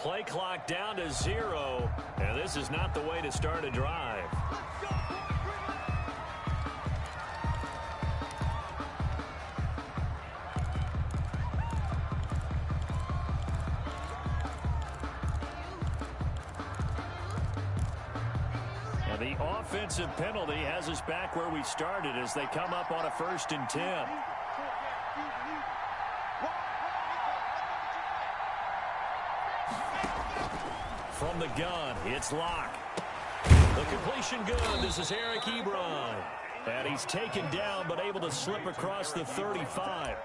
play clock down to 0, and this is not the way to start a drive. And the offensive penalty has us back where we started as they come up on a 1st and 10. From the gun, it's Locke. The completion good. This is Eric Ebron. And he's taken down but able to slip across the 35.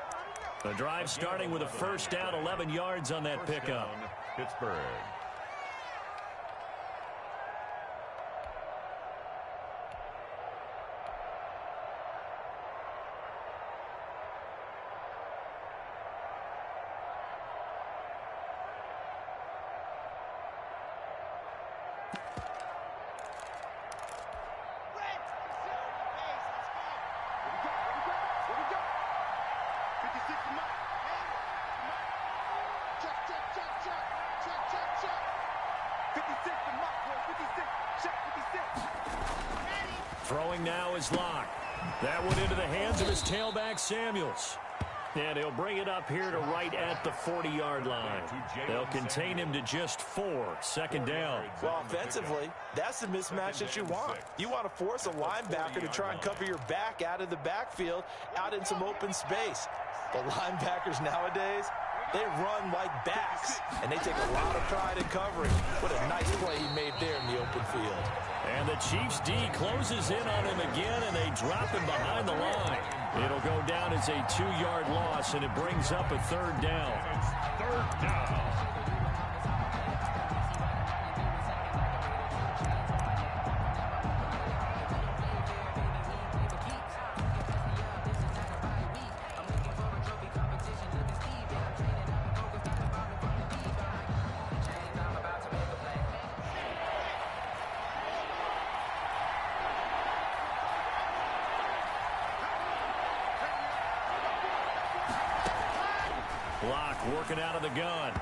The drive starting with a 1st down, 11 yards on that pickup. Pittsburgh. Throwing now is Locke. That went into the hands of his tailback, Samuels. And he'll bring it up here to right at the 40-yard line. They'll contain him to just 4, 2nd down. Well, offensively, that's the mismatch that you want. You want to force a linebacker to try and cover your back out of the backfield, out in some open space. The linebackers nowadays, they run like backs, and they take a lot of pride in covering. What a nice play he made there in the open field. And the Chiefs' D closes in on him again, and they drop him behind the line. It'll go down as a 2-yard loss, and it brings up a 3rd down. 3rd down. Working out of the gun.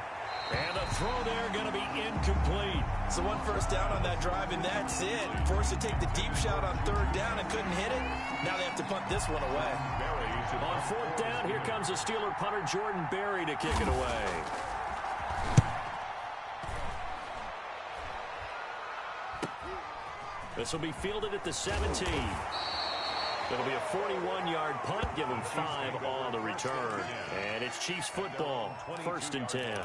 And the throw there going to be incomplete. So 1 1st down on that drive, and that's it. Forced to take the deep shot on 3rd down and couldn't hit it. Now they have to punt this one away. On 4th down, here comes the Steeler punter, Jordan Berry, to kick it away. This will be fielded at the 17. It'll be a 41-yard punt, give him 5 on the return. And it's Chiefs football, 1st and 10.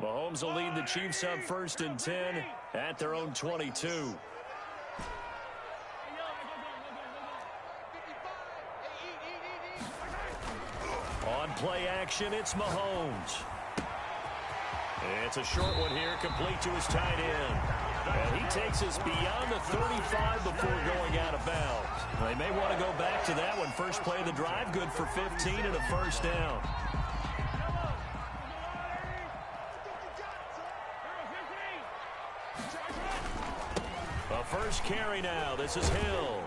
Mahomes will lead the Chiefs up 1st and 10 at their own 22. On play action, it's Mahomes. It's a short one here, complete to his tight end. And he takes us beyond the 35 before going out of bounds. They may want to go back to that one. First play of the drive, good for 15 and a 1st down. A first carry now. This is Hill.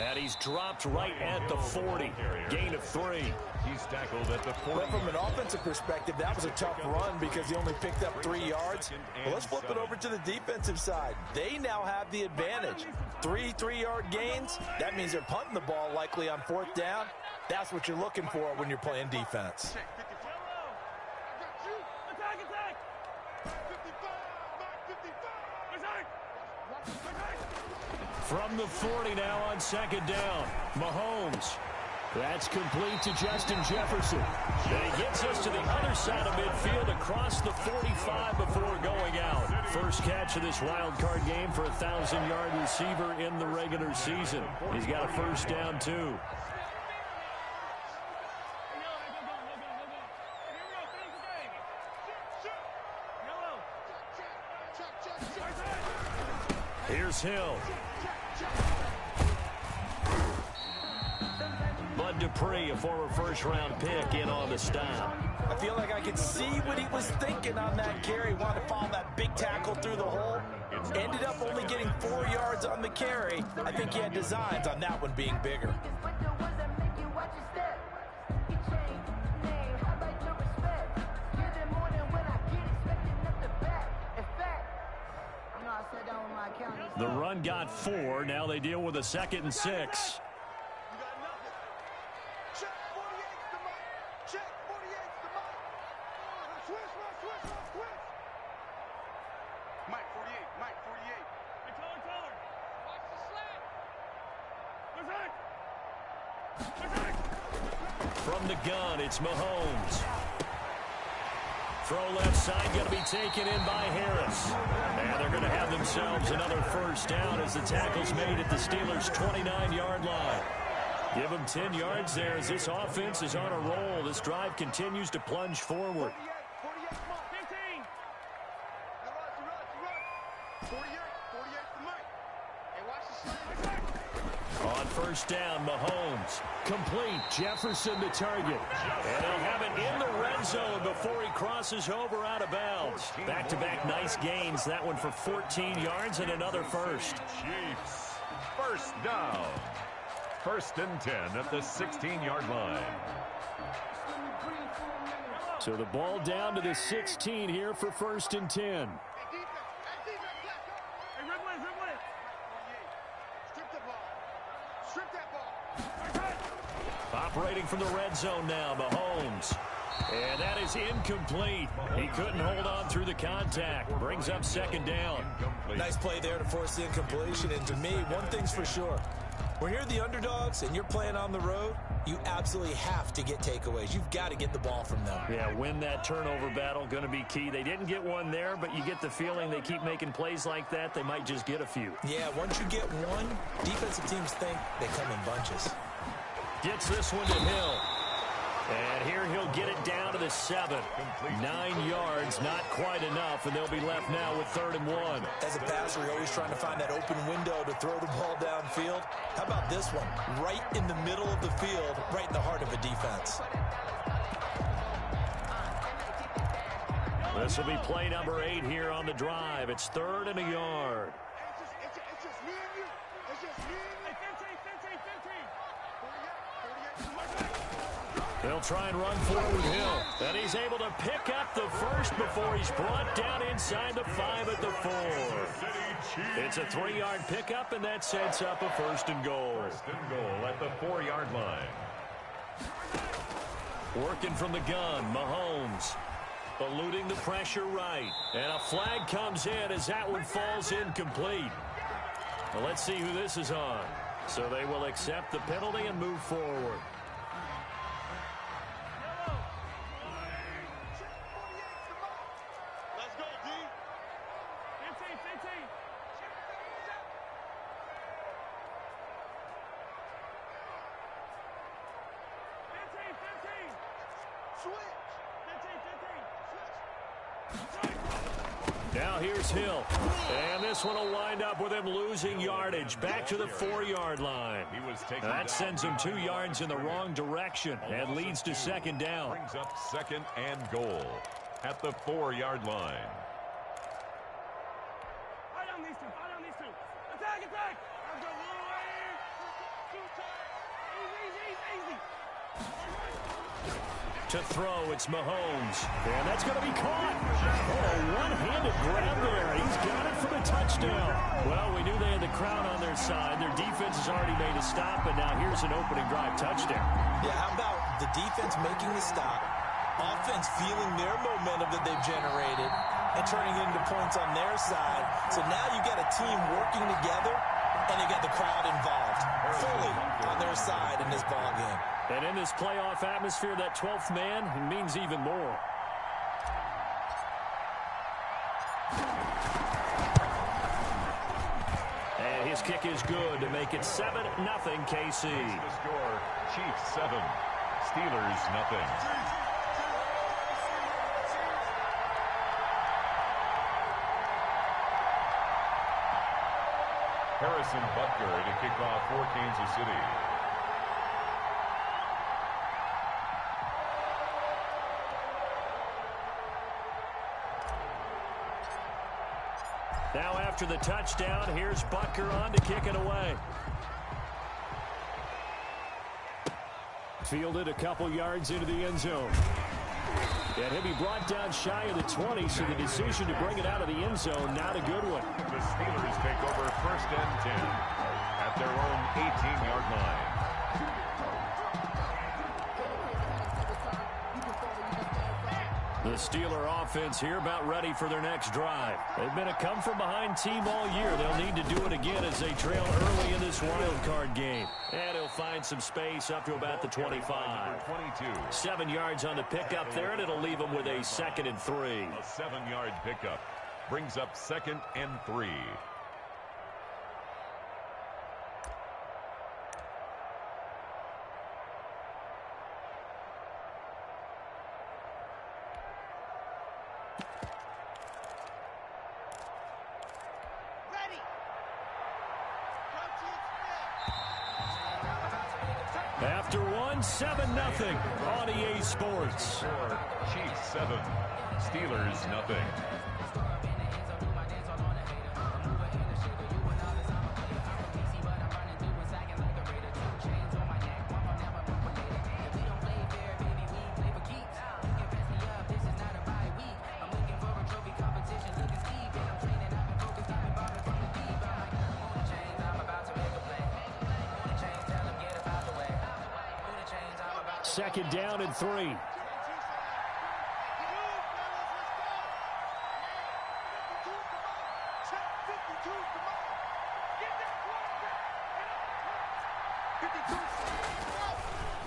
And he's dropped right at the 40. Gain of 3. He's tackled at the 40. But from an offensive perspective, that was a tough run because he only picked up 3 yards. Well, let's flip it over to the defensive side. They now have the advantage. 3 3-yard gains. That means they're punting the ball likely on 4th down. That's what you're looking for when you're playing defense. From the 40 now on 2nd down. Mahomes. That's complete to Justin Jefferson. And he gets us to the other side of midfield across the 45 before going out. First catch of this wild card game for a 1,000-yard receiver in the regular season. He's got a 1st down, too. Here's Hill. Bud Dupree, a former first-round pick, in on the stop. I feel like I could see what he was thinking on that carry. Wanted to follow that big tackle through the hole. Ended up only getting 4 yards on the carry. I think he had designs on that one being bigger. The run got 4. Now they deal with a 2nd and 6. From the gun, it's Mahomes. Throw left side, going to be taken in by Harris. And they're going to have themselves another first down as the tackle's made at the Steelers' 29-yard line. Give them 10 yards there as this offense is on a roll. This drive continues to plunge forward. On first down, Mahomes. Complete. Jefferson the target. And they'll have it in the red zone before he crosses over out of bounds. Back-to-back nice gains. That one for 14 yards and another first. Chiefs. First down. 1st and 10 at the 16-yard line. So the ball down to the 16 here for 1st and 10. Operating from the red zone now, Mahomes. And that is incomplete. He couldn't hold on through the contact. Brings up 2nd down. Nice play there to force the incompletion. And to me, one thing's for sure. When you're the underdogs and you're playing on the road, you absolutely have to get takeaways. You've got to get the ball from them. Yeah, win that turnover battle, going to be key. They didn't get one there, but you get the feeling they keep making plays like that, they might just get a few. Yeah, once you get one, defensive teams think they come in bunches. Gets this one to Hill. And here he'll get it down to the 7. 9 yards, not quite enough, and they'll be left now with 3rd and 1. As a passer, you're always trying to find that open window to throw the ball downfield. How about this one? Right in the middle of the field, right in the heart of a defense. This will be play number 8 here on the drive. It's 3rd and a yard. They'll try and run forward with Hill. And he's able to pick up the first before he's brought down inside the 5 at the 4. It's a 3-yard pickup, and that sets up a 1st and goal. 1st and goal at the 4-yard line. Working from the gun, Mahomes. Eluding the pressure right. And a flag comes in as that one falls incomplete. Well, let's see who this is on. So they will accept the penalty and move forward. Now here's Hill. And this one will wind up with him losing yardage. Back to the 4-yard line. That sends him 2 yards in the wrong direction and leads to 2nd down. Brings up 2nd and goal at the 4-yard line. To throw, it's Mahomes. And that's going to be caught. Oh, a one-handed grab there. He's got it for the touchdown. Well, we knew they had the crowd on their side. Their defense has already made a stop, and now here's an opening drive touchdown. Yeah, how about the defense making the stop, offense feeling their momentum that they've generated, and turning it into points on their side. So now you've got a team working together, and you've got the crowd involved fully on their side in this ball game. And in this playoff atmosphere, that 12th man means even more. And his kick is good to make it 7-0 KC. The score, Chiefs 7, Steelers 0. Harrison Butker to kick off for Kansas City. Now after the touchdown, here's Butker on to kick it away. Fielded a couple yards into the end zone. And he'll be brought down shy of the 20, so the decision to bring it out of the end zone, not a good one. The Steelers take over 1st and 10 at their own 18-yard line. The Steeler offense here about ready for their next drive. They've been a come-from-behind team all year. They'll need to do it again as they trail early in this wild card game. And he'll find some space up to about the 25. 7 yards on the pickup there, and it'll leave him with a 2nd and 3. A 7-yard pickup brings up 2nd and 3. After one, 7-0 on EA Sports. Chiefs 7, Steelers nothing. Second down and 3.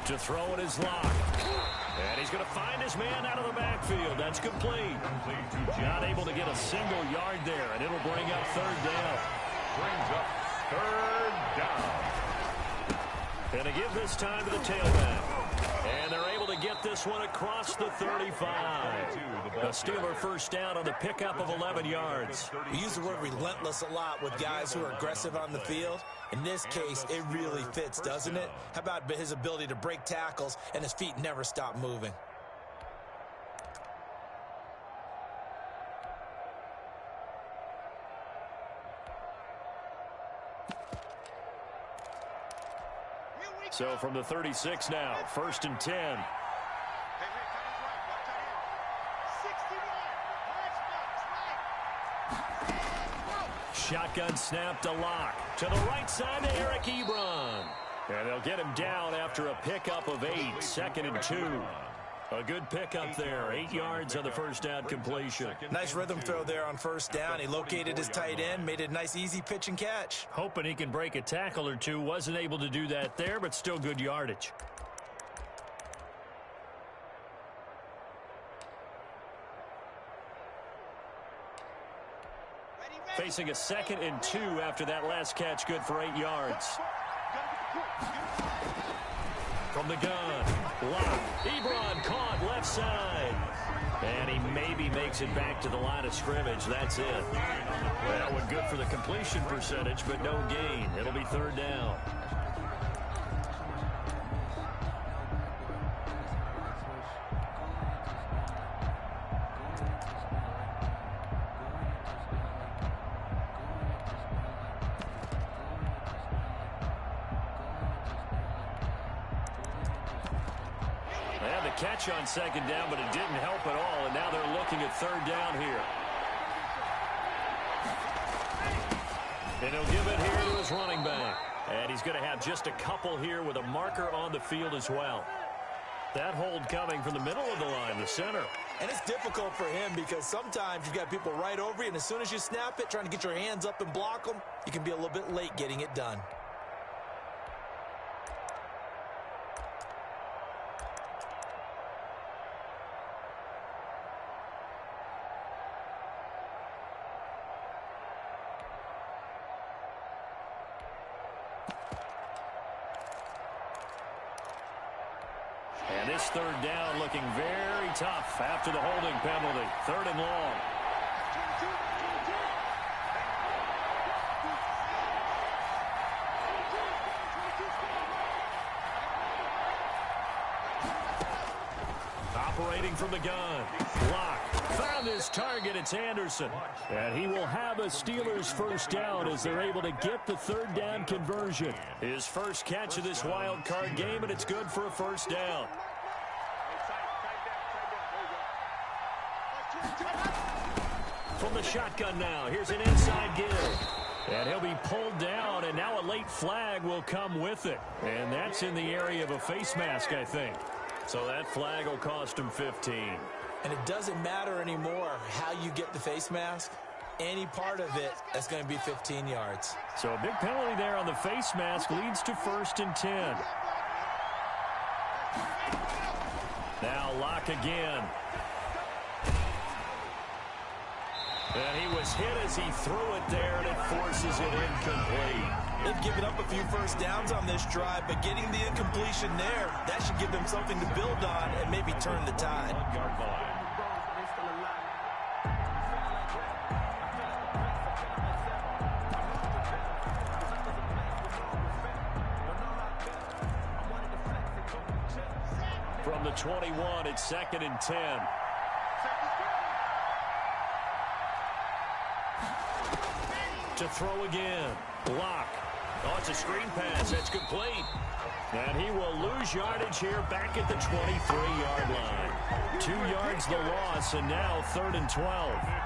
To throw it is Locke. And he's going to find his man out of the backfield. That's complete. Not able to get a single yard there, and it'll bring up 3rd down. Brings up 3rd down. And to give this time to the tailback. And they're able to get this one across the 35. A Steeler 1st down on the pickup of 11 yards. We use the word relentless a lot with guys who are aggressive on the field. In this case, it really fits, doesn't it? How about his ability to break tackles and his feet never stop moving? So from the 36 now, 1st and 10. Shotgun snap to Locke. To the right side to Eric Ebron. And they'll get him down after a pickup of 8. 2nd and 2. A good pickup there. 8 yards on the 1st down completion. Nice rhythm throw there on 1st down. He located his tight end, made it a nice easy pitch and catch. Hoping he can break a tackle or two. Wasn't able to do that there, but still good yardage. Facing a 2nd and 2 after that last catch, good for 8 yards. From the gun, Locke. Ebron caught left side. And he maybe makes it back to the line of scrimmage. That's it. Well, we're good for the completion percentage, but no gain. It'll be 3rd down. Catch on 2nd down, but it didn't help at all, and now they're looking at 3rd down here. And he'll give it here to his running back. And he's going to have just a couple here with a marker on the field as well. That hold coming from the middle of the line, the center. And it's difficult for him because sometimes you've got people right over you, and as soon as you snap it, trying to get your hands up and block them, you can be a little bit late getting it done. And this 3rd down looking very tough after the holding penalty. 3rd and long. Operating from the gun. Locke found on this target, it's Anderson. And he will have a Steelers first down as they're able to get the third down conversion. His first catch of this wild card game, and it's good for a first down. From the shotgun now, here's an inside give. And he'll be pulled down, and now a late flag will come with it. And that's in the area of a face mask, I think. So that flag will cost him 15. And it doesn't matter anymore how you get the face mask. Any part of it, that's going to be 15 yards. So a big penalty there on the face mask leads to 1st and 10. Now Locke again. And he was hit as he threw it there, and it forces it incomplete. They've given up a few first downs on this drive, but getting the incompletion there, that should give them something to build on and maybe turn the tide. From the 21, it's 2nd and 10. To throw again. Block. Oh, it's a screen pass. That's complete. And he will lose yardage here back at the 23-yard line. 2 yards the loss, and now 3rd and 12.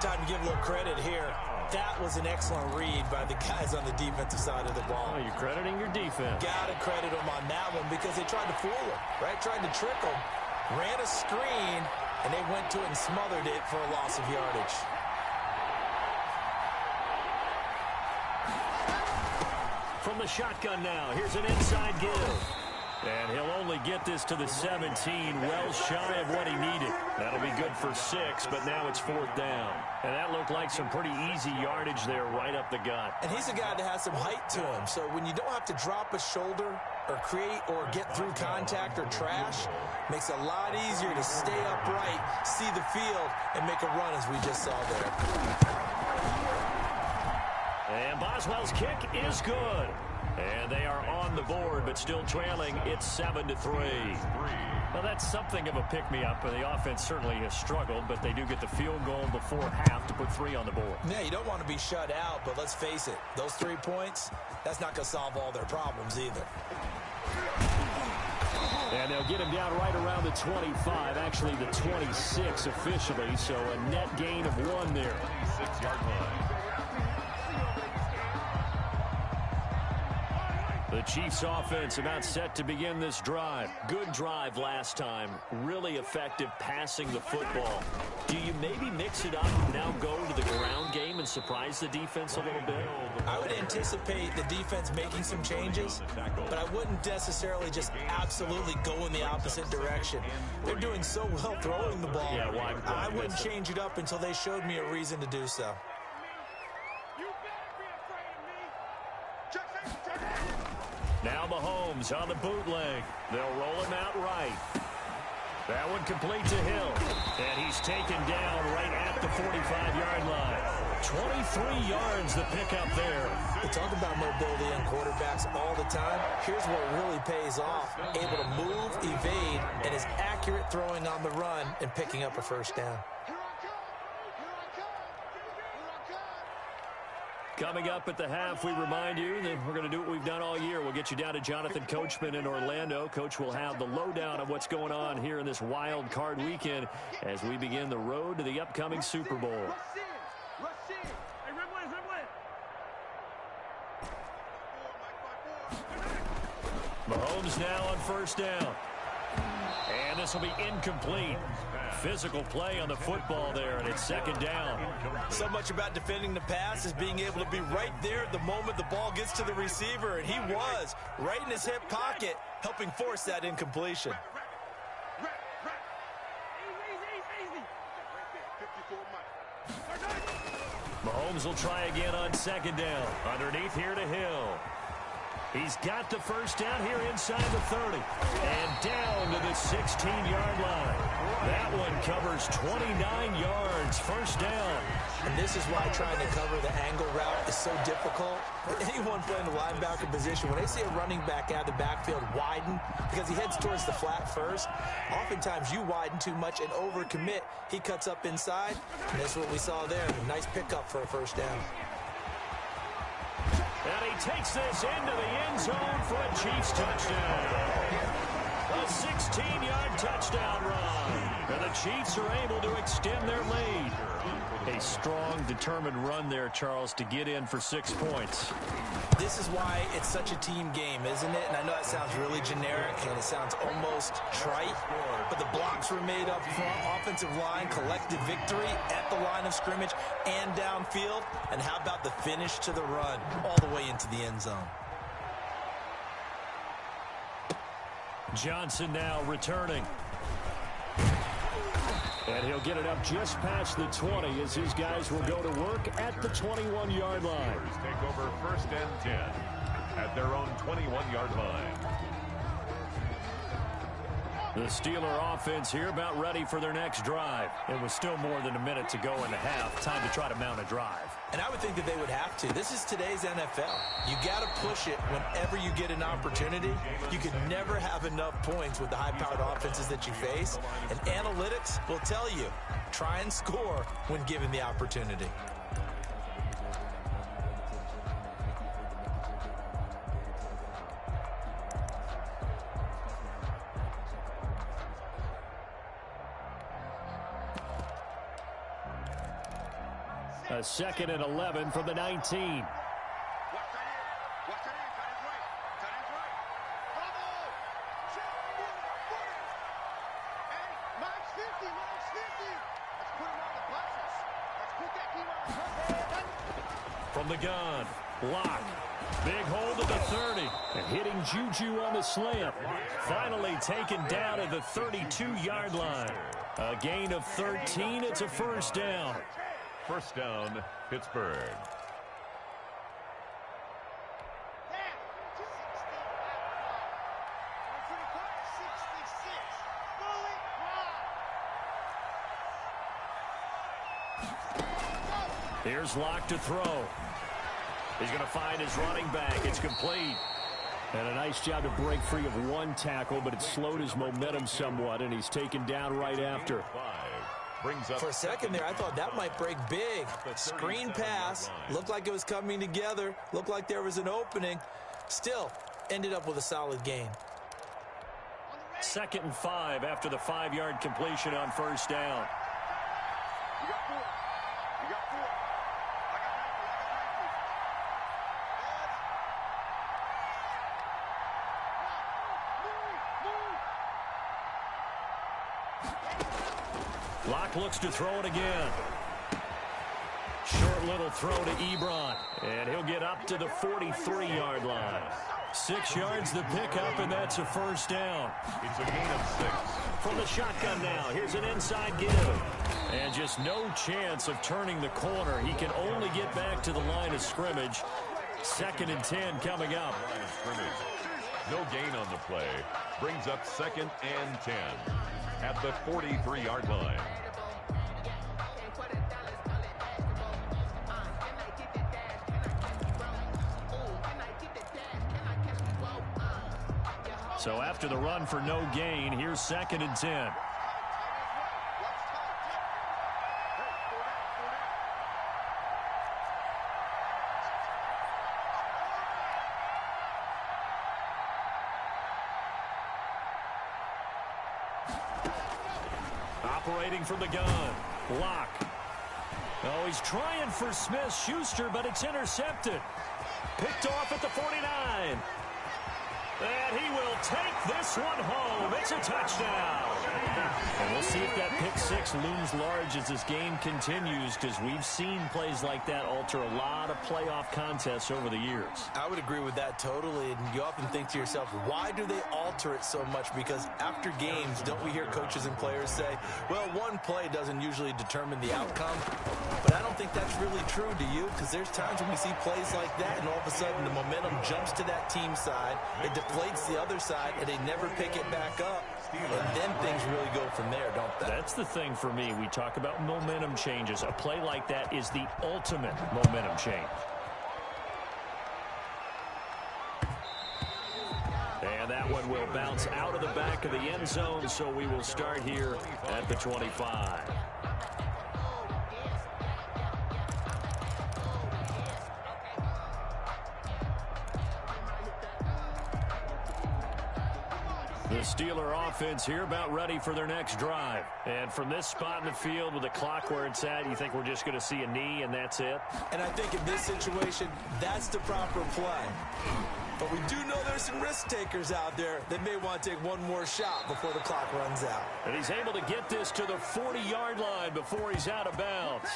Time to give a little credit here. That was an excellent read by the guys on the defensive side of the ball. Oh, you're crediting your defense. Got to credit them on that one because they tried to fool him, right? Tried to trick him. Ran a screen, and they went to it and smothered it for a loss of yardage. From the shotgun now, here's an inside give. And he'll only get this to the 17, well shy of what he needed. That'll be good for 6, but now it's 4th down. And that looked like some pretty easy yardage there right up the gut. And he's a guy that has some height to him, so when you don't have to drop a shoulder or create or get through contact or trash, makes it a lot easier to stay upright, see the field, and make a run as we just saw there. And Boswell's kick is good. And they are on the board, but still trailing. It's 7-3. Well, that's something of a pick-me-up. The offense certainly has struggled, but they do get the field goal before half to put 3 on the board. Yeah, you don't want to be shut out, but let's face it. Those 3 points, that's not going to solve all their problems either. And they'll get him down right around the 25, actually the 26 officially, so a net gain of 1 there. 6-yard line. The Chiefs offense about set to begin this drive. Good drive last time. Really effective passing the football. Do you maybe mix it up, now go to the ground game and surprise the defense a little bit? I would anticipate the defense making some changes, but I wouldn't necessarily just absolutely go in the opposite direction. They're doing so well throwing the ball. Yeah, why I wouldn't change it up until they showed me a reason to do so. Now Mahomes on the bootleg. They'll roll him out right. That one complete to Hill. And he's taken down right at the 45-yard line. 23 yards the pickup there. We talk about mobility on quarterbacks all the time. Here's what really pays off. Able to move, evade, and is accurate throwing on the run and picking up a first down. Coming up at the half, we remind you that we're going to do what we've done all year. We'll get you down to Jonathan Coachman in Orlando. Coach will have the lowdown of what's going on here in this wild card weekend as we begin the road to the upcoming Super Bowl. Mahomes now on first down. And this will be incomplete. Physical play on the football there, and it's 2nd down. So much about defending the pass is being able to be right there at the moment the ball gets to the receiver, and he was right in his hip pocket, helping force that incompletion. Mahomes will try again on 2nd down. Underneath here to Hill. He's got the first down here inside the 30. And down to the 16-yard line. That one covers 29 yards. First down. And this is why trying to cover the angle route is so difficult. Anyone playing the linebacker position, when they see a running back out of the backfield widen because he heads towards the flat first, oftentimes you widen too much and overcommit. He cuts up inside, and that's what we saw there. A nice pickup for a first down. And he takes this into the end zone for a Chiefs touchdown. A 16-yard touchdown run. And the Chiefs are able to extend their lead. A strong, determined run there, Charles, to get in for 6 points. This is why it's such a team game, isn't it? And I know that sounds really generic and it sounds almost trite, but the blocks were made up front, offensive line, collective victory at the line of scrimmage and downfield. And how about the finish to the run all the way into the end zone? Johnson now returning. And he'll get it up just past the 20 as his guys will go to work at the 21-yard line. Take over 1st and 10 at their own 21-yard line. The Steeler offense here about ready for their next drive. It was still more than a minute to go in the half. Time to try to mount a drive. And I would think that they would have to. This is today's NFL. You got to push it whenever you get an opportunity. You can never have enough points with the high-powered offenses that you face. And analytics will tell you, try and score when given the opportunity. A 2nd and 11 from the 19. From the gun, Lock. Big hold at the 30. And hitting Juju on the slant. Finally taken down at the 32-yard line. A gain of 13. It's a first down. First down, Pittsburgh. Here's Lock to throw. He's going to find his running back. It's complete. And a nice job to break free of one tackle, but it slowed his momentum somewhat, and he's taken down right after. For a second there, I thought that might break big. Screen pass. Looked like it was coming together. Looked like there was an opening. Still, ended up with a solid gain. 2nd and 5 after the 5-yard completion on first down. Locke looks to throw it again. Short little throw to Ebron. And he'll get up to the 43-yard line. 6 yards the pickup, and that's a first down. It's a gain of 6. From the shotgun now, here's an inside give. And just no chance of turning the corner. He can only get back to the line of scrimmage. 2nd and 10 coming up. No gain on the play. Brings up 2nd and 10 at the 43-yard line. So after the run for no gain, here's 2nd and 10. Operating from the gun, Lock. Oh, he's trying for Smith-Schuster, but it's intercepted. Picked off at the 49. And he will take this one home. It's a touchdown. And we'll see if that pick 6 looms large as this game continues, because we've seen plays like that alter a lot of playoff contests over the years. I would agree with that totally. And you often think to yourself, why do they alter it so much? Because after games, don't we hear coaches and players say, well, one play doesn't usually determine the outcome. But I don't don't think that's really true, do you? Because there's times when we see plays like that, and all of a sudden the momentum jumps to that team side, it deflates the other side, and they never pick it back up. And then things really go from there, don't they? That's the thing for me. We talk about momentum changes. A play like that is the ultimate momentum change. And that one will bounce out of the back of the end zone, so we will start here at the 25. The Steeler offense here about ready for their next drive. And from this spot in the field with the clock where it's at, you think we're just going to see a knee and that's it? And I think in this situation, that's the proper play. But we do know there's some risk takers out there that may want to take one more shot before the clock runs out. And he's able to get this to the 40-yard line before he's out of bounds.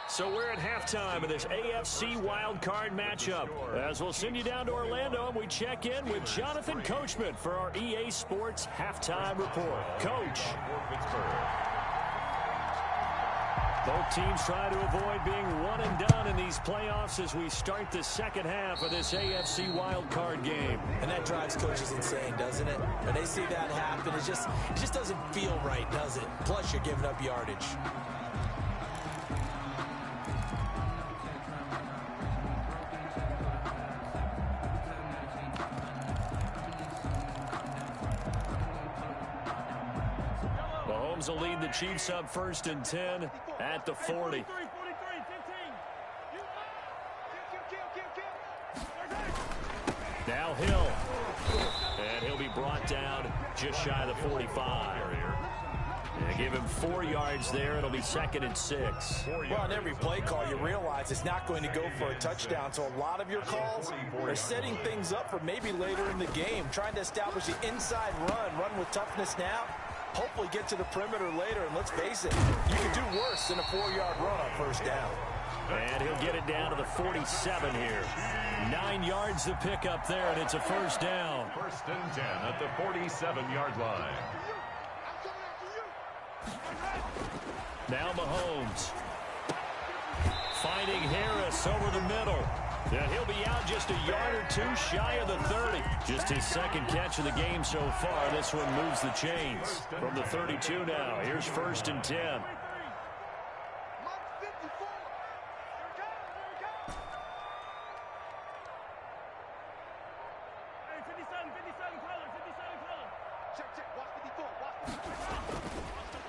So we're at halftime of this AFC wildcard matchup. As we'll send you down to Orlando, and we check in with Jonathan Coachman for our EA Sports Halftime Report. Coach. Both teams try to avoid being one and done in these playoffs as we start the second half of this AFC wildcard game. And that drives coaches insane, doesn't it? When they see that happen, it just doesn't feel right, does it? Plus, you're giving up yardage. Mahomes will lead the Chiefs up 1st and 10 at the 40. Now Hill. And he'll be brought down just shy of the 45. And give him 4 yards there. It'll be 2nd and 6. Well, on every play call, you realize it's not going to go for a touchdown. So a lot of your calls are setting things up for maybe later in the game, trying to establish the inside run with toughness now. Hopefully get to the perimeter later, and let's face it, you can do worse than a 4-yard run on 1st down. And he'll get it down to the 47 here. 9 yards to pick up there, and it's a 1st down. 1st and 10 at the 47-yard line. Now Mahomes. Finding Harris over the middle. And he'll be out just a yard or 2 shy of the 30. Just his 2nd catch of the game so far. This one moves the chains from the 32 now. Here's 1st and 10.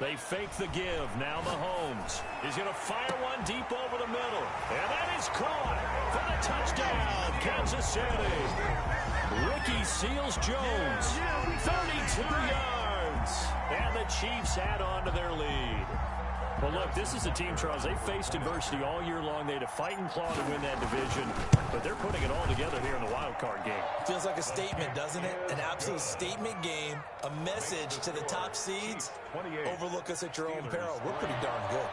They fake the give. Now Mahomes. He's going to fire one deep over the middle. And that is caught for the touchdown, Kansas City. Ricky Seals-Jones, 32 yards. And the Chiefs add on to their lead. Well, look, this is a team, Charles, they faced adversity all year long. They had to fight and claw to win that division, but they're putting it all together here in the wild card game. Feels like a statement, doesn't it? An absolute statement game, a message to the top seeds. Overlook us at your own peril. We're pretty darn good.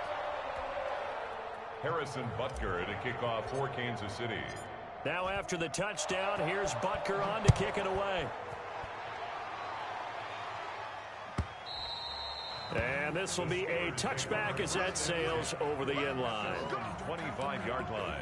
Harrison Butker to kick off for Kansas City. Now after the touchdown, here's Butker on to kick it away. And this will be a touchback as that sails over the end line. 25-yard line.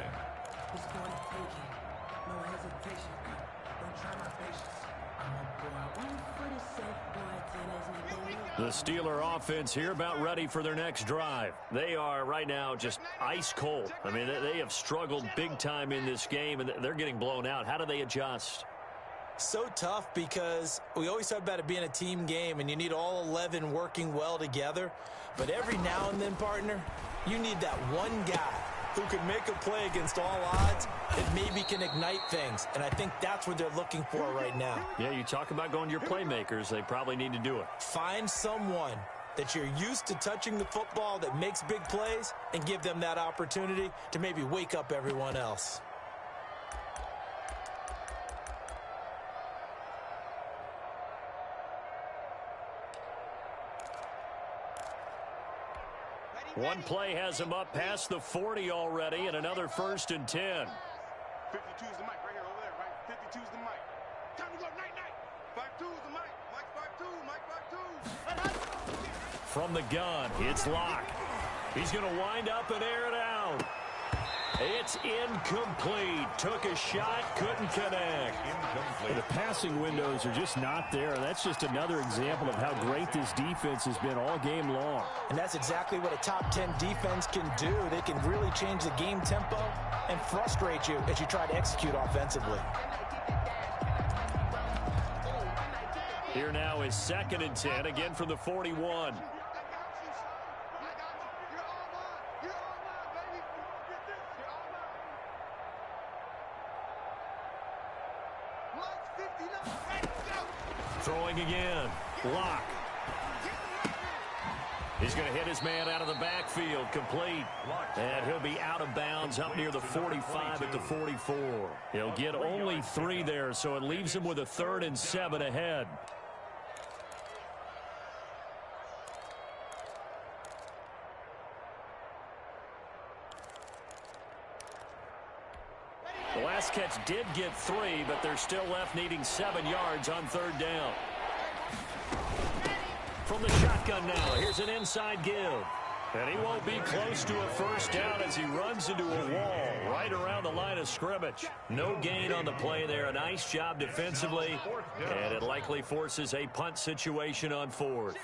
The Steeler offense here about ready for their next drive. They are right now just ice cold. I mean, they have struggled big time in this game, and they're getting blown out. How do they adjust? So tough because we always talk about it being a team game and you need all 11 working well together. But every now and then, partner, you need that one guy who can make a play against all odds that maybe can ignite things. And I think that's what they're looking for right now. Yeah, you talk about going to your playmakers. They probably need to do it. Find someone that you're used to touching the football that makes big plays and give them that opportunity to maybe wake up everyone else. One play has him up past the 40 already, and another 1st and 10. 52 is the mic right here over there, right? 52 is the mic. Time to go, night, night. 52 is the mic. Mike 52, Mike 52. from the gun. It's Locke. He's going to wind up and air it out. It's incomplete. Took a shot, couldn't connect. The passing windows are just not there. That's just another example of how great this defense has been all game long. And that's exactly what a top 10 defense can do. They can really change the game tempo and frustrate you as you try to execute offensively. Here now is 2nd and 10, again from the 41. Throwing again. Locke. He's going to hit his man out of the backfield. Complete. And he'll be out of bounds up near the 45 at the 44. He'll get only 3 there, so it leaves him with a 3rd and 7 ahead. The last catch did get 3, but they're still left needing 7 yards on 3rd down. From the shotgun now, here's an inside give. And he won't be close to a 1st down as he runs into a wall right around the line of scrimmage. No gain on the play there. A nice job defensively, and it likely forces a punt situation on 4th.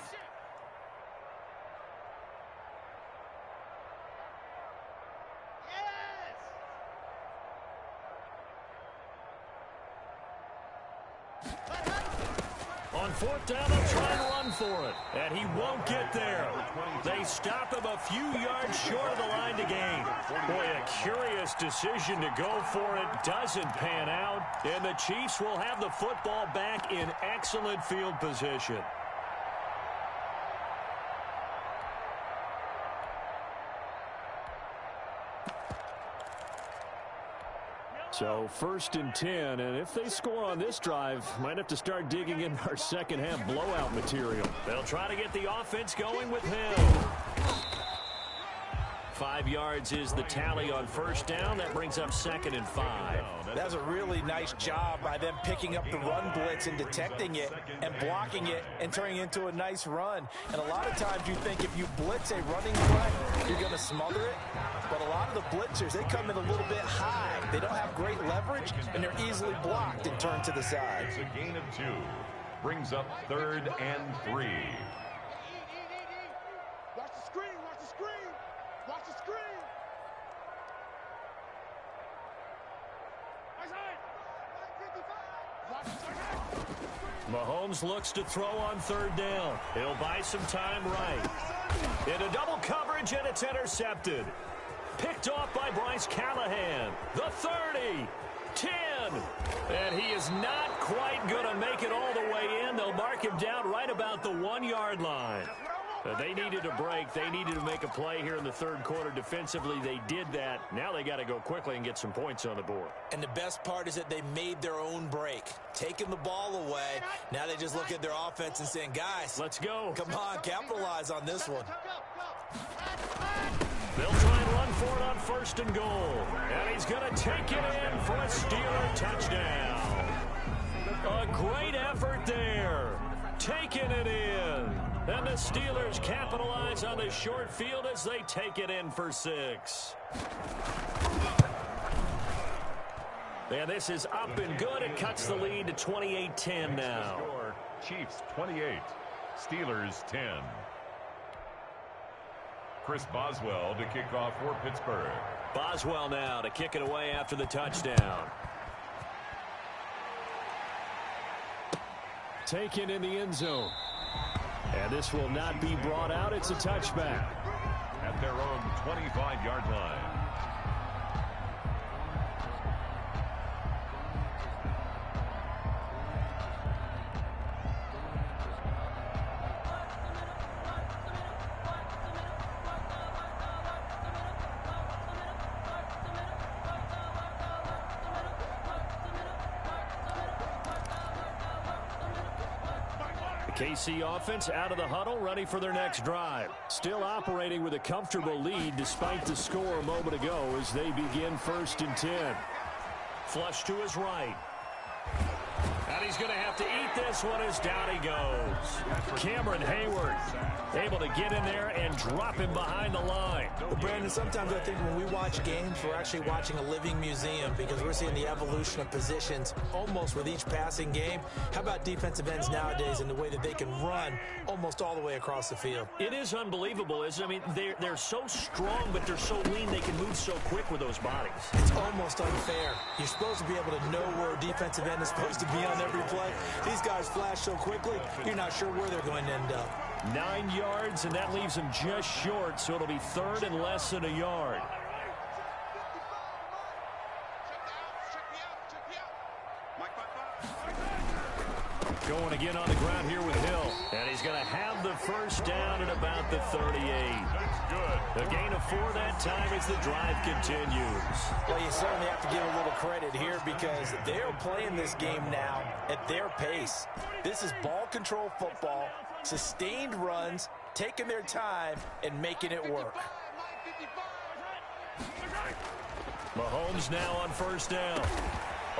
On 4th down, they'll try and run for it. And he won't get there. They stop him a few yards short of the line to gain. Boy, a curious decision to go for it. Doesn't pan out. And the Chiefs will have the football back in excellent field position. So 1st and 10, and if they score on this drive, might have to start digging in our second-half blowout material. They'll try to get the offense going with him. 5 yards is the tally on 1st down. That brings up 2nd and 5. That's a really nice job by them picking up the run blitz and detecting it and blocking it and turning it into a nice run. And a lot of times you think if you blitz a running play, you're going to smother it. But a lot of the blitzers, they come in a little bit high. They don't have great leverage, and they're easily blocked and turned to the side. It's a gain of 2. Brings up 3rd and 3. Watch the screen, watch the screen, watch the screen. Mahomes looks to throw on 3rd down. He'll buy some time right. Into double coverage, and it's intercepted. Picked off by Bryce Callahan. The 30. 10. And he is not quite going to make it all the way in. They'll mark him down right about the 1-yard line. They needed a break. They needed to make a play here in the 3rd quarter. Defensively, they did that. Now they got to go quickly and get some points on the board. And the best part is that they made their own break. Taking the ball away. Now they just look at their offense and saying, guys, let's go. Come on, capitalize on this one. They'll try and run for it on 1st and goal. And he's going to take it in for a Steeler touchdown. A great effort there. Taking it in. And the Steelers capitalize on the short field as they take it in for 6. And this is up and good. It cuts the lead to 28-10 now. Chiefs 28, Steelers 10. Chris Boswell to kick off for Pittsburgh. Boswell now to kick it away after the touchdown. Taken in the end zone. And this will not be brought out. It's a touchback. At their own 25-yard line. KC offense out of the huddle, ready for their next drive. Still operating with a comfortable lead despite the score a moment ago as they begin 1st and 10. Flush to his right. And And he's going to have to eat this one as down he goes. Cameron Hayward able to get in there and drop him behind the line. Well, Brandon, sometimes I think when we watch games, we're actually watching a living museum because we're seeing the evolution of positions almost with each passing game. How about defensive ends nowadays and the way that they can run almost all the way across the field? It is unbelievable, isn't it? I mean, they're so strong, but they're so lean they can move so quick with those bodies. It's almost unfair. You're supposed to be able to know where a defensive end is supposed to be on every play. These guys flash so quickly, you're not sure where they're going to end up. 9 yards, and that leaves them just short, so it'll be third and less than a yard. Going again on the ground here with Hill. And he's going to have the first down at about the 38. That's good. A gain of 4 that time as the drive continues. Well, you certainly have to give a little credit here because they're playing this game now at their pace. This is ball control football, sustained runs, taking their time, and making it work. Mahomes now on first down.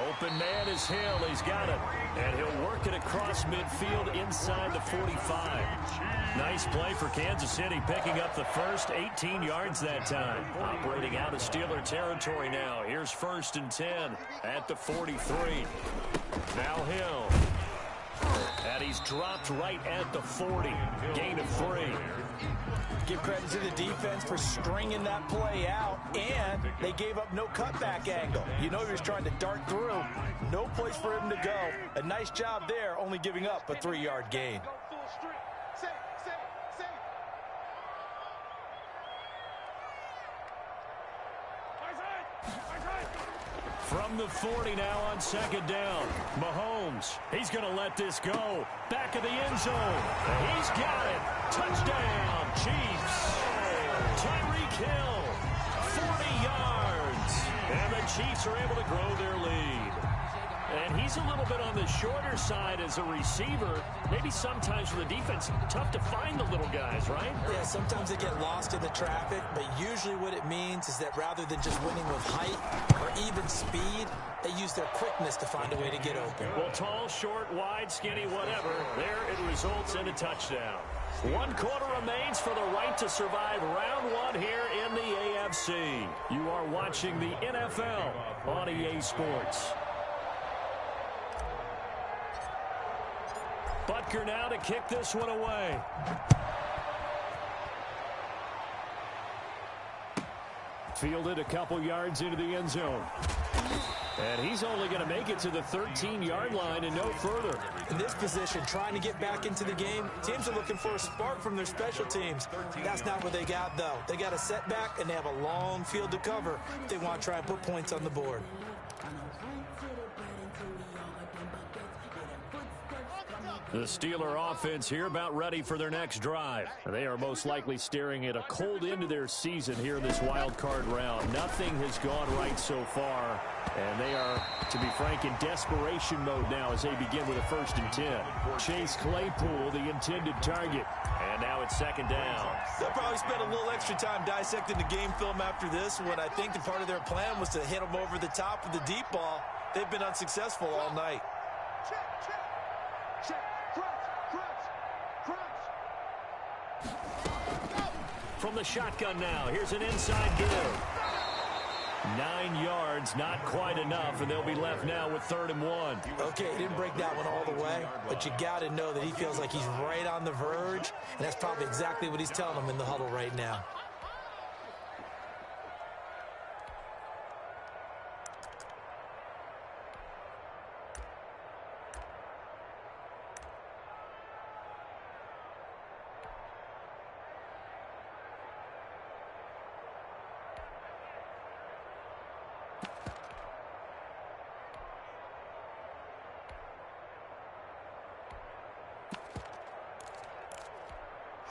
Open man is Hill. He's got it. And he'll work it across midfield inside the 45. Nice play for Kansas City, picking up the first 18 yards that time. Operating out of Steeler territory now. Here's first and 10 at the 43. Now Hill. And he's dropped right at the 40. Gain of 3. Give credit to the defense for stringing that play out, and they gave up no cutback angle. You know he was trying to dart through. No place for him to go. A nice job there, only giving up a 3-yard gain. From the 40 now on second down. Mahomes, he's going to let this go. Back of the end zone. He's got it. Touchdown, Chiefs. Tyreek Hill, 40 yards. And the Chiefs are able to grow their lead. And he's a little bit on the shorter side as a receiver. Maybe sometimes for the defense, tough to find the little guys, right? Yeah, sometimes they get lost in the traffic, but usually what it means is that rather than just winning with height or even speed, they use their quickness to find a way to get open. Well, tall, short, wide, skinny, whatever, there it results in a touchdown. 1 quarter remains for the right to survive round 1 here in the AFC. You are watching the NFL on EA Sports. Butker now to kick this one away. Fielded a couple yards into the end zone. And he's only going to make it to the 13-yard line and no further. In this position, trying to get back into the game, teams are looking for a spark from their special teams. That's not what they got, though. They got a setback, and they have a long field to cover if they want to try and put points on the board. The Steeler offense here about ready for their next drive. They are most likely staring at a cold end to their season here in this wild card round. Nothing has gone right so far, and they are, to be frank, in desperation mode now as they begin with a 1st and 10. Chase Claypool, the intended target. And now it's second down. They'll probably spend a little extra time dissecting the game film after this when I think the part of their plan was to hit them over the top with the deep ball. They've been unsuccessful all night. From the shotgun now, here's an inside give. 9 yards, not quite enough, and they'll be left now with 3rd and 1. Okay, he didn't break that one all the way, but you got to know that he feels like he's right on the verge, and that's probably exactly what he's telling them in the huddle right now.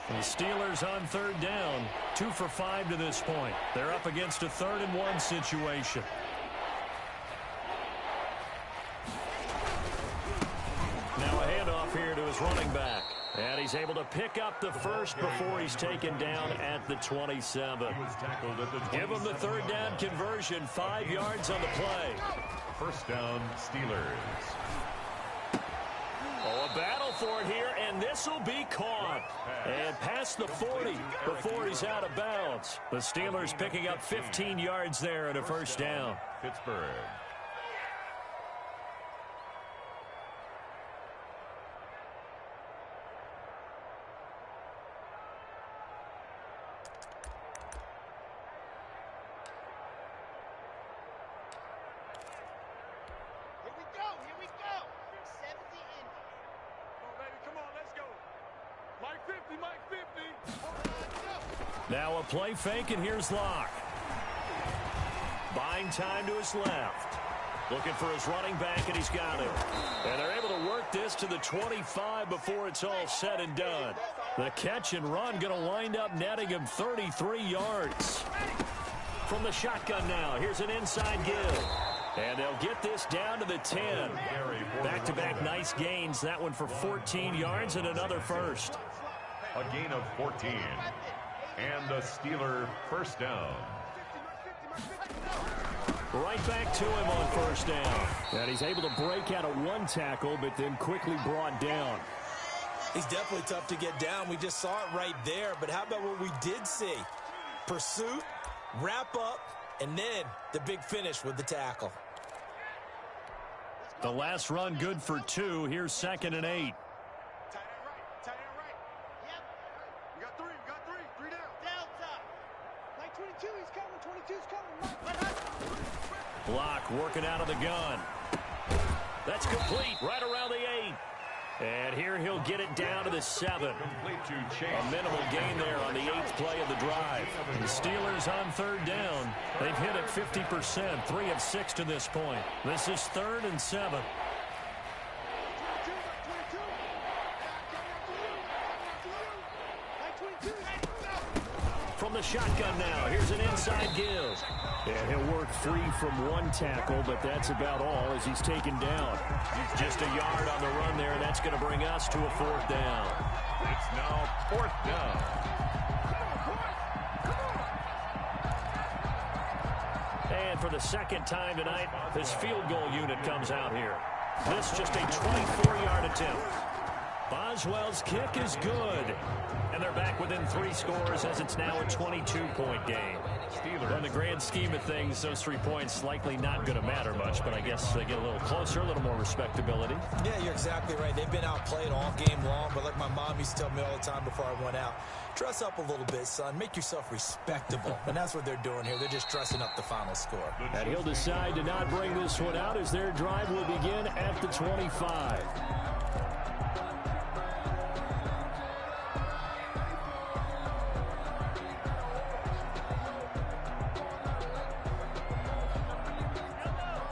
The Steelers on 3rd down, 2 for 5 to this point. They're up against a 3rd and 1 situation. Now a handoff here to his running back. And he's able to pick up the first before he's taken down at the 27. Give him the 3rd down conversion, 5 yards on the play. First down, Steelers. for it here, and this will be caught. And past the 40 before he's out of bounds. The Steelers picking up 15 yards there and a first down. Pittsburgh. Now a play fake, and here's Locke. Buying time to his left. Looking for his running back, and he's got him. And they're able to work this to the 25 before it's all said and done. The catch and run going to wind up netting him 33 yards. From the shotgun now, here's an inside give. And they'll get this down to the 10. Back-to-back nice gains. That one for 14 yards and another first. A gain of 14. And a Steeler first down. Right back to him on first down. And he's able to break out of one tackle, but then quickly brought down. He's definitely tough to get down. We just saw it right there. But how about what we did see? Pursuit, wrap up, and then the big finish with the tackle. The last run good for 2. Here's 2nd and 8. Block working out of the gun. That's complete right around the 8. And here he'll get it down to the 7. A minimal gain there on the 8th play of the drive. The Steelers on 3rd down. They've hit it 50%, 3 of 6 to this point. This is 3rd and 7. From the shotgun now, here's an inside give. And he'll work free from one tackle, but that's about all as he's taken down. Just a yard on the run there, and that's going to bring us to a 4th down. It's now 4th down. And for the second time tonight, this field goal unit comes out here. This just a 24-yard attempt. Boswell's kick is good. And they're back within 3 scores as it's now a 22-point game. Well, in the grand scheme of things, those 3 points likely not going to matter much, but I guess they get a little closer, a little more respectability. Yeah, you're exactly right. They've been outplayed all game long, but like my mom used to tell me all the time before I went out, dress up a little bit, son. Make yourself respectable. And that's what they're doing here. They're just dressing up the final score. And he'll decide to not bring this one out as their drive will begin at the 25.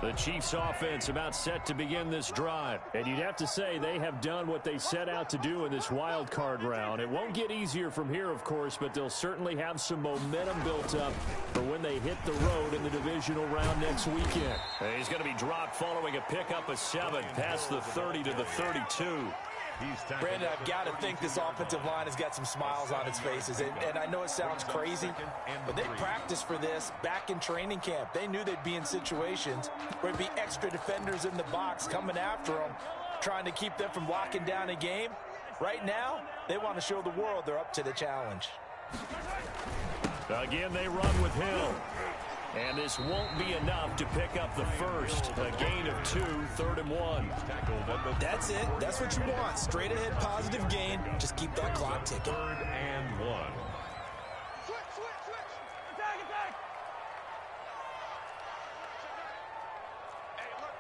The Chiefs offense about set to begin this drive. And you'd have to say they have done what they set out to do in this wild card round. It won't get easier from here, of course, but they'll certainly have some momentum built up for when they hit the road in the divisional round next weekend. And he's going to be dropped following a pickup of 7 past the 30 to the 32. Brandon, I've got to think this offensive line has got some smiles on its faces. And I know it sounds crazy, but they practiced for this back in training camp. They knew they'd be in situations where there'd be extra defenders in the box coming after them, trying to keep them from locking down a game. Right now, they want to show the world they're up to the challenge. Again, they run with Hill. And this won't be enough to pick up the first. A gain of 2, 3rd and 1. That's it. That's what you want. Straight ahead positive gain. Just keep that clock ticking. 3rd and 1. Switch. Attack. Hey, alert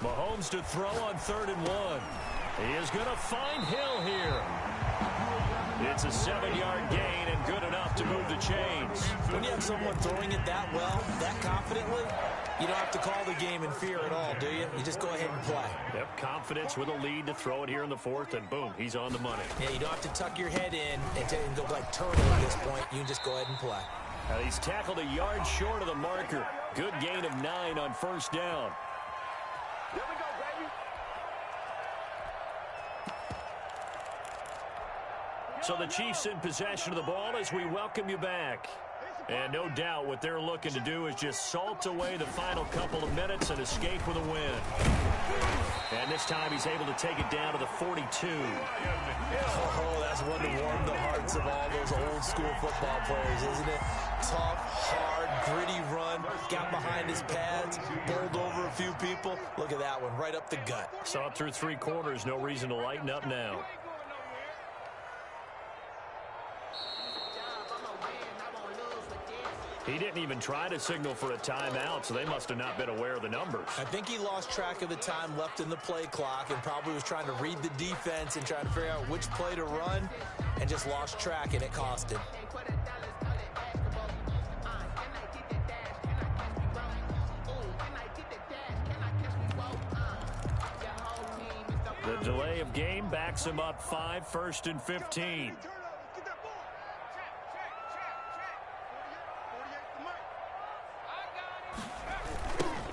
3. Mahomes to throw on 3rd and 1. He is going to find Hill here. It's a 7-yard gain and good enough to move the chains. When you have someone throwing it that well, that confidently, you don't have to call the game in fear at all, do you? You just go ahead and play. Yep, confidence with a lead to throw it here in the 4th, and boom, he's on the money. Yeah, you don't have to tuck your head in and go like turtle at this point. You can just go ahead and play. Now he's tackled a yard short of the marker. Good gain of 9 on first down. There we go, baby. So the Chiefs in possession of the ball as we welcome you back. And no doubt what they're looking to do is just salt away the final couple of minutes and escape with a win. And this time he's able to take it down to the 42. Oh, that's one to warm the hearts of all those old school football players, isn't it? Tough, hard, gritty run, got behind his pads, bowled over a few people. Look at that one, right up the gut. Saw it through 3 quarters, no reason to lighten up now. He didn't even try to signal for a timeout, so they must have not been aware of the numbers. I think he lost track of the time left in the play clock and probably was trying to read the defense and trying to figure out which play to run and just lost track, and it cost him. The delay of game backs him up 5, 1st and 15.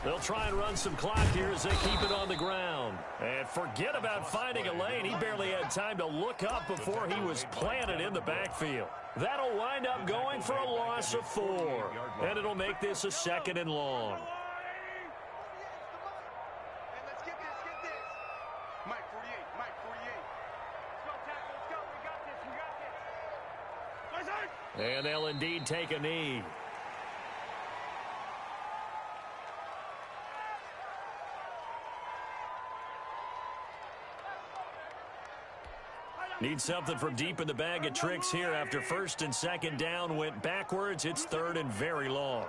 They'll try and run some clock here as they keep it on the ground. And forget about finding a lane. He barely had time to look up before he was planted in the backfield. That'll wind up going for a loss of 4. And it'll make this a 2nd and long. And they'll indeed take a knee. Need something from deep in the bag of tricks here after 1st and 2nd down went backwards. It's 3rd and very long.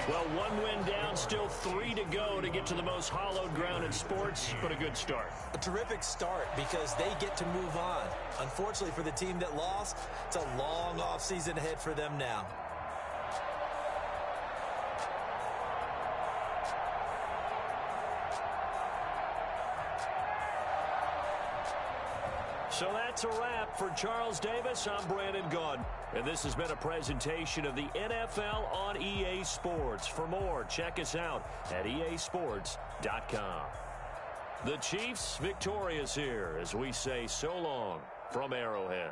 Well, 1 win down, still 3 to go to get to the most hallowed ground in sports, but a good start. A terrific start because they get to move on. Unfortunately for the team that lost, it's a long offseason ahead for them now. So that's a wrap for Charles Davis. I'm Brandon Gunn. And this has been a presentation of the NFL on EA Sports. For more, check us out at easports.com. The Chiefs victorious here as we say so long from Arrowhead.